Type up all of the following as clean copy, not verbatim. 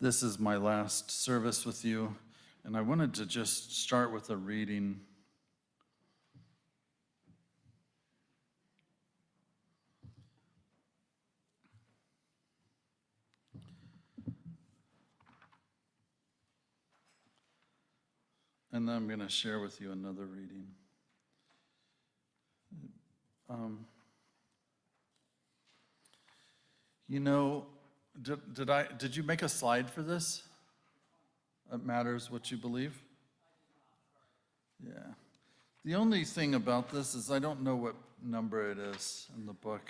This is my last service with you, and I wanted to just start with a reading. And then I'm going to share with you another reading. You know, did you make a slide for this? It matters what you believe? Yeah. The only thing about this is I don't know what number it is in the book.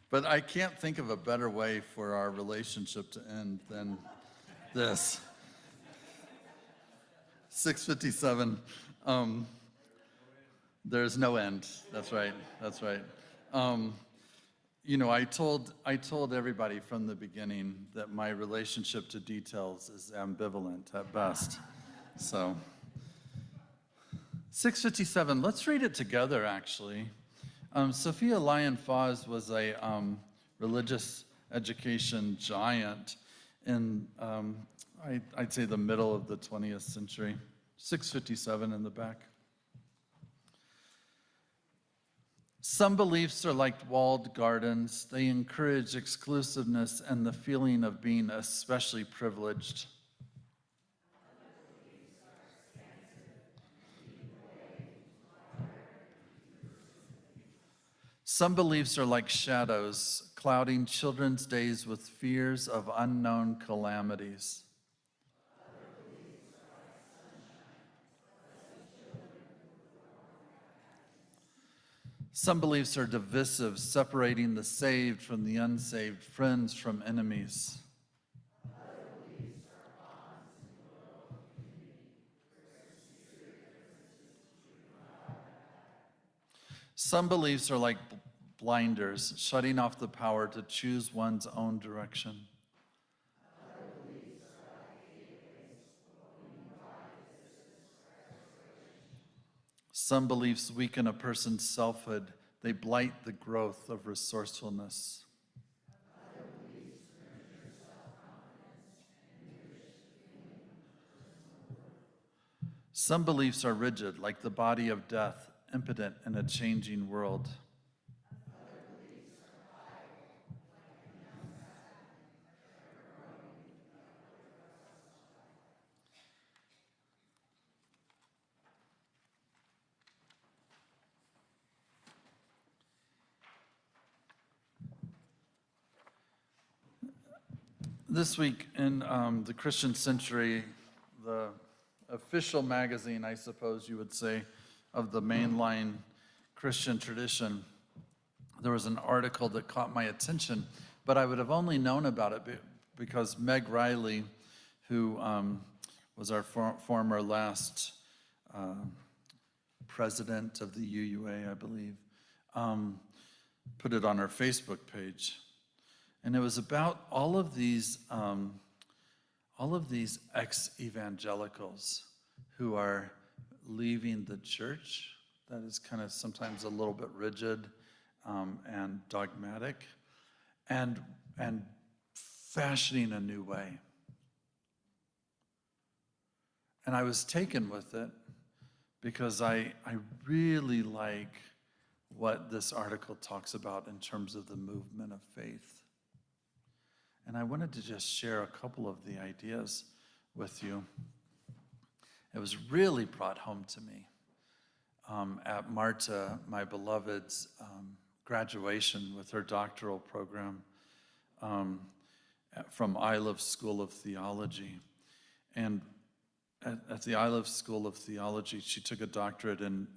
But I can't think of a better way for our relationship to end than this. 657. There's no end. That's right. That's right. You know, I told everybody from the beginning that my relationship to details is ambivalent at best. So, 657. Let's read it together, actually. Sophia Lyon-Fawes was a religious education giant in, I'd say, the middle of the 20th century. 657 in the back. Some beliefs are like walled gardens. They encourage exclusiveness and the feeling of being especially privileged. Some beliefs are like shadows, clouding children's days with fears of unknown calamities. Some beliefs are divisive, separating the saved from the unsaved, friends from enemies. Some beliefs are like blinders, shutting off the power to choose one's own direction. Some beliefs weaken a person's selfhood. They blight the growth of resourcefulness. Some beliefs are rigid, like the body of death, impotent in a changing world. This week in the Christian Century, the official magazine, I suppose you would say, of the mainline Christian tradition, there was an article that caught my attention, but I would have only known about it because Meg Riley, who was our former last president of the UUA, I believe, put it on her Facebook page. And it was about all of these ex-evangelicals who are leaving the church that is kind of sometimes a little bit rigid and dogmatic, and fashioning a new way. And I was taken with it because I really like what this article talks about in terms of the movement of faith. And I wanted to just share a couple of the ideas with you. It was really brought home to me at Marta, my beloved's graduation with her doctoral program from Olive School of Theology. And at the Olive School of Theology, she took a doctorate in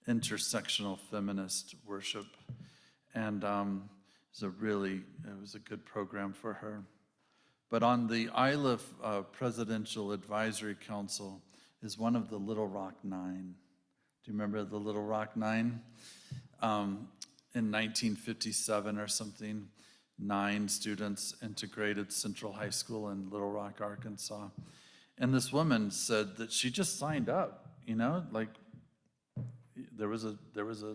intersectional feminist worship. And it was a good program for her. But on the Olive Presidential Advisory Council is one of the Little Rock Nine. Do you remember the Little Rock Nine? In 1957 or something, 9 students integrated Central High School in Little Rock, Arkansas. And this woman said that she just signed up, there was a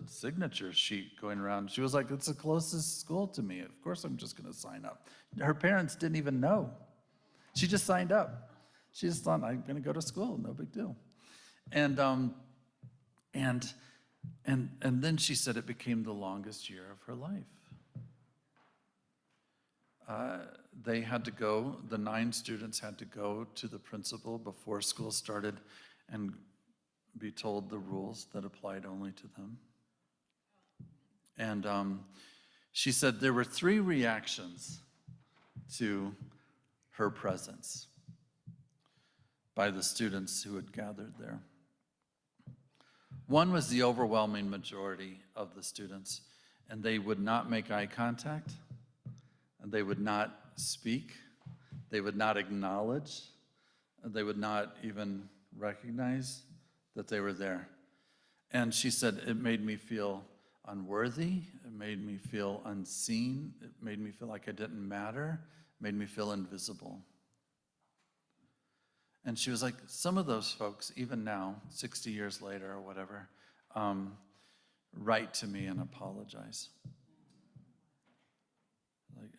signature sheet going around. She was like, it's the closest school to me. Of course I'm just going to sign up. Her parents didn't even know. She just signed up. She just thought, I'm going to go to school, no big deal. And then she said it became the longest year of her life. They had to go, the 9 students had to go to the principal before school started and be told the rules that applied only to them. And she said there were 3 reactions to her presence by the students who had gathered there. One was the overwhelming majority of the students, and they would not make eye contact, and they would not speak, they would not acknowledge, and they would not even recognize that they were there. And she said, it made me feel unworthy, it made me feel unseen, it made me feel like I didn't matter, it made me feel invisible. And she was like, some of those folks, even now, 60 years later or whatever, write to me and apologize. Like,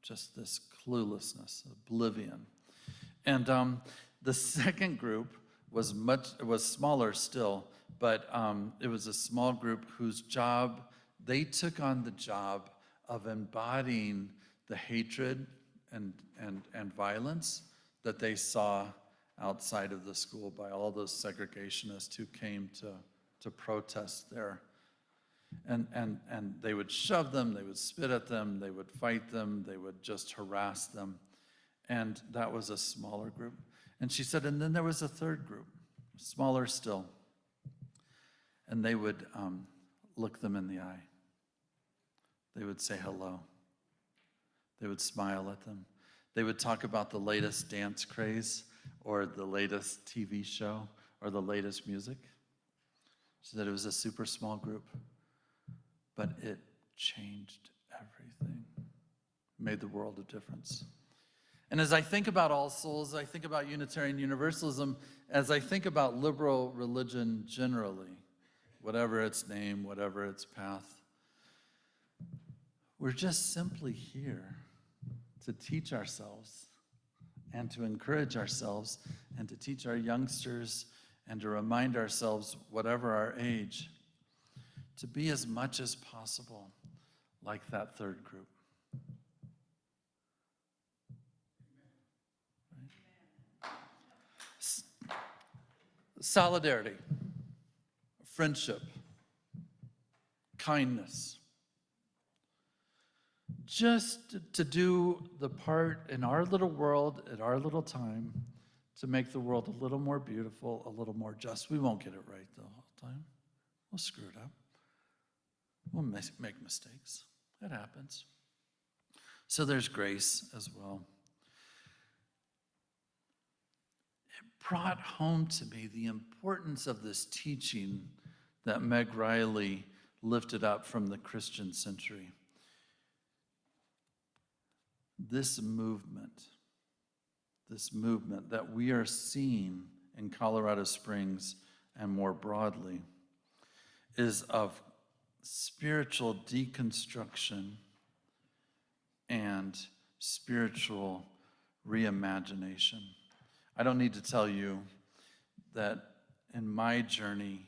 just this cluelessness, oblivion. And the second group was smaller still, but it was a small group whose job, they took on the job of embodying the hatred and violence that they saw outside of the school by all those segregationists who came to protest there. And they would shove them, they would spit at them, they would fight them, they would just harass them. And that was a smaller group. And she said, and then there was a third group, smaller still. And they would look them in the eye. They would say hello. They would smile at them. They would talk about the latest dance craze or the latest TV show or the latest music. She said it was a super small group, but it changed everything, made the world a difference. And as I think about All Souls, I think about Unitarian Universalism, as I think about liberal religion generally, whatever its name, whatever its path, we're just simply here to teach ourselves and to encourage ourselves and to teach our youngsters and to remind ourselves, whatever our age, to be as much as possible like that third group. Right? Solidarity, friendship, kindness. Just to do the part in our little world, at our little time, to make the world a little more beautiful, a little more just. We won't get it right the whole time. We'll screw it up. We'll make mistakes. It happens. So there's grace as well. It brought home to me the importance of this teaching that Meg Riley lifted up from the Christian century. This movement that we are seeing in Colorado Springs and more broadly is of spiritual deconstruction and spiritual reimagination. I don't need to tell you that in my journey,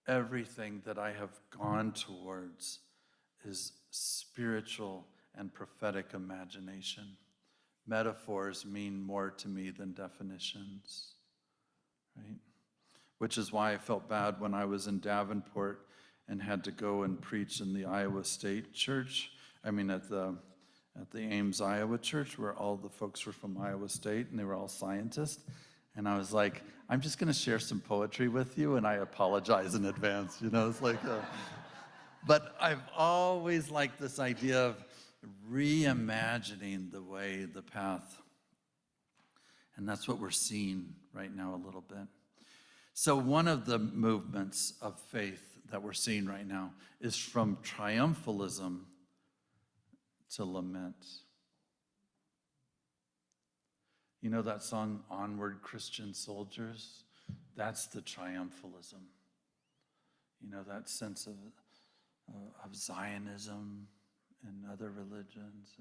everything that I have gone towards is spiritual and prophetic imagination. Metaphors mean more to me than definitions, right? Which is why I felt bad when I was in Davenport and had to go and preach in the Iowa State Church. I mean, at the Ames, Iowa Church, where all the folks were from Iowa State, and they were all scientists. And I was like, I'm just going to share some poetry with you, and I apologize in advance. It's like, but I've always liked this idea of reimagining the path. And that's what we're seeing right now a little bit. So one of the movements of faith that we're seeing right now is from triumphalism to lament. You know that song, Onward Christian Soldiers? That's the triumphalism. that sense of Zionism and other religions,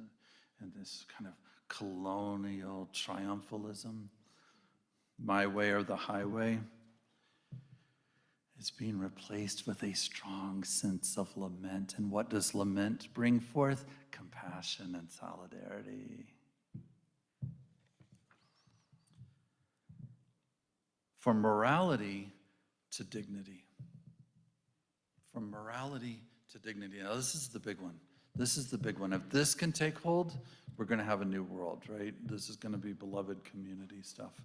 and this kind of colonial triumphalism, my way or the highway, is being replaced with a strong sense of lament. And what does lament bring forth? Compassion and solidarity. From morality to dignity. From morality to dignity. Now, this is the big one. This is the big one. If this can take hold, we're going to have a new world, right? This is going to be beloved community stuff.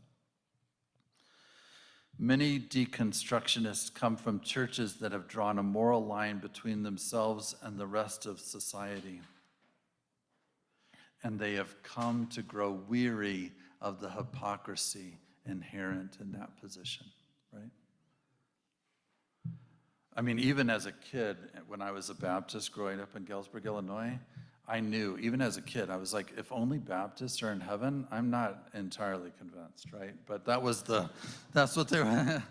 Many deconstructionists come from churches that have drawn a moral line between themselves and the rest of society. And they have come to grow weary of the hypocrisy inherent in that position, right? I mean, even as a kid, when I was a Baptist growing up in Galesburg, Illinois, I knew, even as a kid, I was like, if only Baptists are in heaven, I'm not entirely convinced, right? But that's what they were,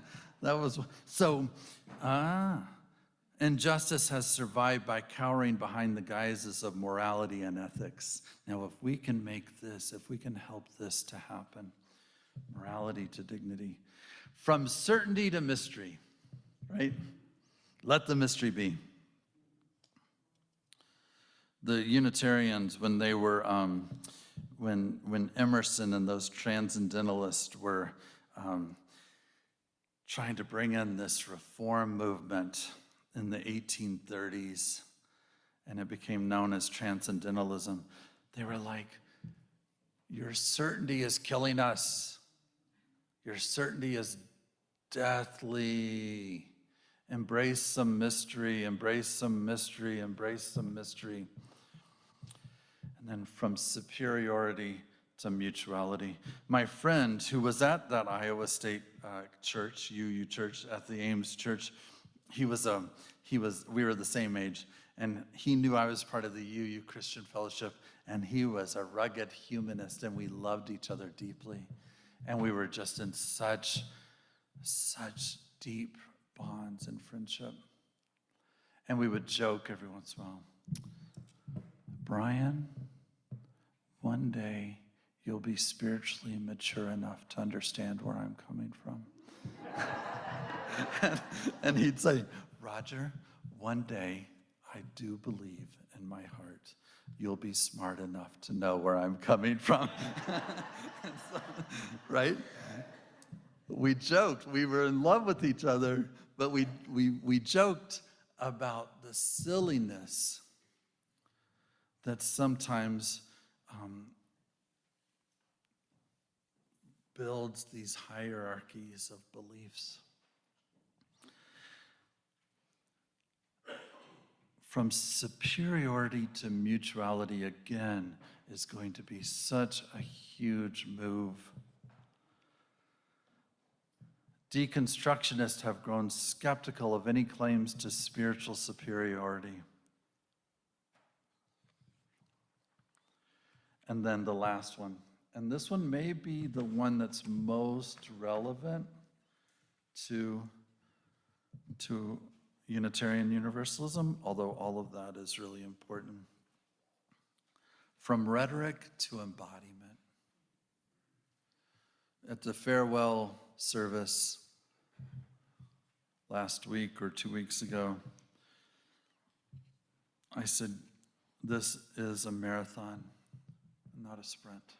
injustice has survived by cowering behind the guises of morality and ethics. Now, if we can make this, if we can help this to happen, morality to dignity, from certainty to mystery, right? Let the mystery be. The Unitarians, when they were, when Emerson and those transcendentalists were trying to bring in this reform movement in the 1830s, and it became known as transcendentalism, they were like, your certainty is killing us. Your certainty is deathly. Embrace some mystery, embrace some mystery, embrace some mystery. And then from superiority to mutuality. My friend who was at that Iowa State church, UU church, at the Ames church, we were the same age, and he knew I was part of the UU Christian Fellowship, and he was a rugged humanist, and we loved each other deeply. And we were just in such deep bonds and friendship. And we would joke every once in a while, Brian, one day you'll be spiritually mature enough to understand where I'm coming from. and he'd say, Roger, one day I do believe in my heart you'll be smart enough to know where I'm coming from. So, right? We joked. We were in love with each other, but we joked about the silliness that sometimes builds these hierarchies of beliefs. From superiority to mutuality, again, is going to be such a huge move. Deconstructionists have grown skeptical of any claims to spiritual superiority. And then the last one. And this one may be the one that's most relevant to Unitarian Universalism, although all of that is really important. From rhetoric to embodiment. At the farewell service last week or 2 weeks ago, I said, this is a marathon, not a sprint.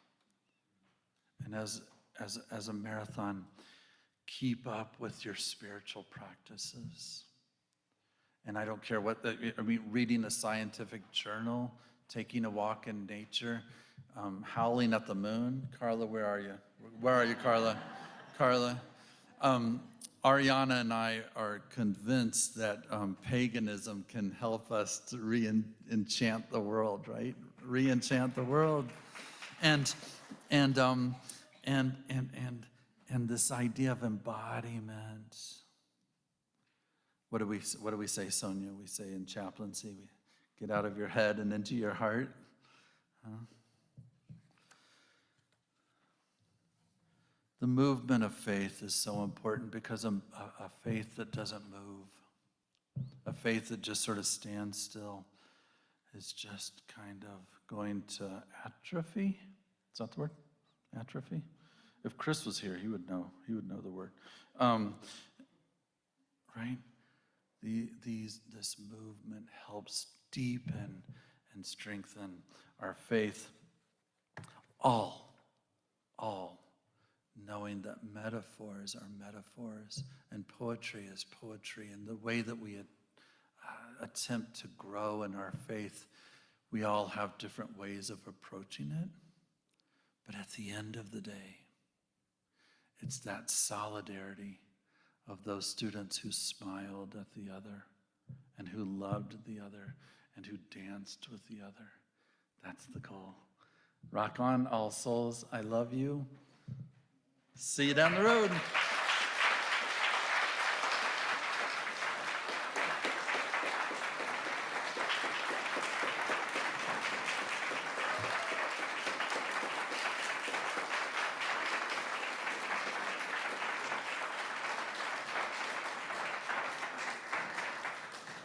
And as a marathon, keep up with your spiritual practices. And I don't care what, reading a scientific journal, taking a walk in nature, howling at the moon. Carla, where are you? Where are you, Carla? Carla. Ariana and I are convinced that paganism can help us to re-enchant the world, right? Re-enchant the world. And this idea of embodiment. What do we say, Sonia? We say in chaplaincy, we get out of your head and into your heart. The movement of faith is so important because a faith that doesn't move, A faith that just sort of stands still is just kind of going to atrophy. Is that the word? Atrophy? If Chris was here, he would know the word. Right? This movement helps deepen and strengthen our faith. All knowing that metaphors are metaphors and poetry is poetry, and the way that we attempt to grow in our faith, we all have different ways of approaching it. But at the end of the day, it's that solidarity of those students who smiled at the other and who loved the other and who danced with the other. That's the call. Rock on, All Souls. I love you. See you down the road.